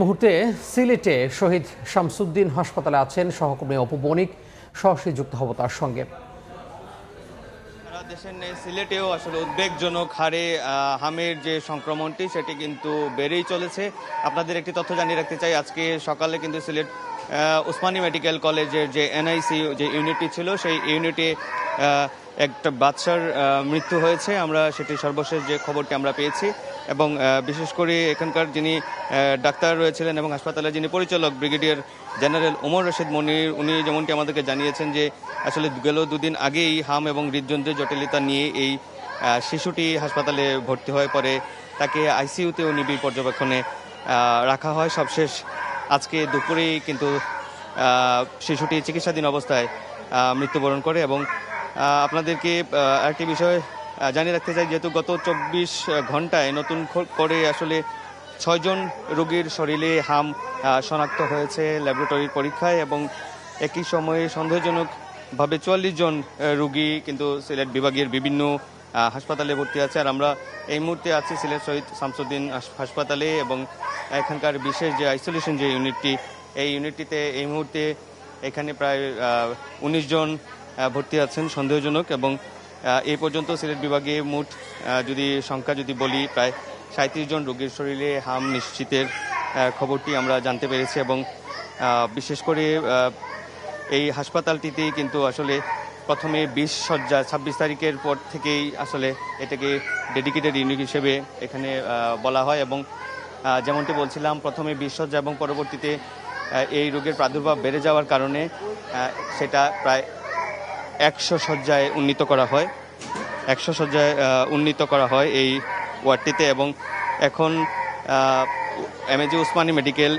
মুহূর্তে সিলেটে শহীদ শামসুদ্দিন হাসপাতালে আছেন সহকর্মী অপু বণিক। সরাসরি যুক্ত হব তার সঙ্গে। সারা দেশের নেই, সিলেটেও আসলে উদ্বেগজনক হারে হামের যে সংক্রমণটি সেটি কিন্তু বেড়েই চলেছে। আপনাদের একটি তথ্য জানিয়ে রাখতে চাই, আজকে সকালে কিন্তু সিলেট ওসমানী মেডিকেল কলেজের যে এনআইসি যে ইউনিটটি ছিল সেই ইউনিটে একটা বাচ্চার মৃত্যু হয়েছে। আমরা সেটি সর্বশেষ যে খবরটি আমরা পেয়েছি এবং বিশেষ করে এখানকার যিনি ডাক্তার রয়েছিলেন এবং হাসপাতালের যিনি পরিচালক ব্রিগেডিয়ার জেনারেল ওমর রশিদ মনির, উনি যেমনটি আমাদেরকে জানিয়েছেন যে আসলে গেল দুদিন আগেই হাম এবং হৃদযন্ত্রের জটিলতা নিয়ে এই শিশুটি হাসপাতালে ভর্তি হয়ে পড়ে, তাকে আইসিইউতেও নিবিড় পর্যবেক্ষণে রাখা হয়। সবশেষ আজকে দুপুরেই কিন্তু শিশুটি চিকিৎসাধীন অবস্থায় মৃত্যুবরণ করে। এবং আপনাদেরকে একটি বিষয় জানিয়ে রাখতে চাই, যেহেতু গত 24 ঘন্টায় নতুন করে আসলে 6 জন রোগীর শরীরে হাম শনাক্ত হয়েছে ল্যাবরেটরির পরীক্ষায় এবং একই সময়ে সন্দেহজনকভাবে 44 জন রোগী কিন্তু সিলেট বিভাগের বিভিন্ন হাসপাতালে ভর্তি আছে। আর আমরা এই মুহূর্তে আছি সিলেট শহীদ শামসুদ্দিন হাসপাতালে এবং এখানকার বিশেষ যে আইসোলেশন যে ইউনিটটি, এই ইউনিটটিতে এই মুহূর্তে এখানে প্রায় 19 জন ভর্তি আছেন সন্দেহজনক। এবং এই পর্যন্ত সিলেট বিভাগে মোট সংখ্যা যদি বলি, প্রায় 37 জন রোগীর শরীরে হাম নিশ্চিতের খবরটি আমরা জানতে পেরেছি। এবং বিশেষ করে এই হাসপাতালটিতে কিন্তু আসলে প্রথমে 20 শয্যা 26 তারিখের পর থেকেই আসলে এটাকে ডেডিকেটেড ইউনিট হিসেবে এখানে বলা হয় এবং যেমনটি বলছিলাম, প্রথমে 20 শয্যা এবং পরবর্তীতে এই রোগের প্রাদুর্ভাব বেড়ে যাওয়ার কারণে সেটা প্রায় 100 শয্যায় উন্নীত করা হয়। 100 শয্যায় উন্নীত করা হয় এই ওয়ার্ডটিতে। এবং এখন এমএজি ওসমানী মেডিকেল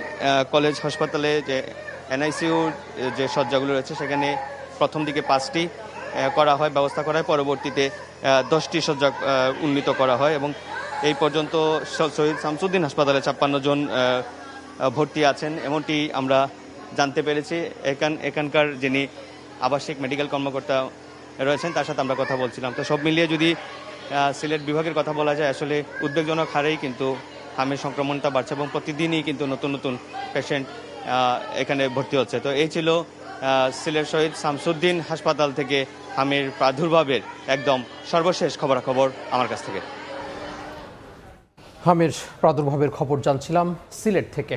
কলেজ হাসপাতালে যে এনআইসিইউ যে শয্যাগুলো রয়েছে সেখানে প্রথম দিকে 5টি করা হয়, ব্যবস্থা করা হয়, পরবর্তীতে 10টি শয্যা উন্নীত করা হয়। এবং এই পর্যন্ত শহীদ শামসুদ্দিন হাসপাতালে 56 জন ভর্তি আছেন এমনটি আমরা জানতে পেরেছি। এখানকার যিনি আবাসিক মেডিকেল কর্মকর্তা রয়েছেন তার সাথে আমরা কথা বলছিলাম। তো সব মিলিয়ে যদি সিলেট বিভাগের কথা বলা যায়, আসলে উদ্বেগজনক হারেই কিন্তু হামের সংক্রমণটা বাড়ছে এবং প্রতিদিনই কিন্তু নতুন নতুন পেশেন্ট এখানে ভর্তি হচ্ছে। তো এই ছিল সিলেট শহীদ শামসুদ্দিন হাসপাতাল থেকে হামের প্রাদুর্ভাবের একদম সর্বশেষ খবরাখবর আমার কাছ থেকে। হামের প্রাদুর্ভাবের খবর জানছিলাম সিলেট থেকে।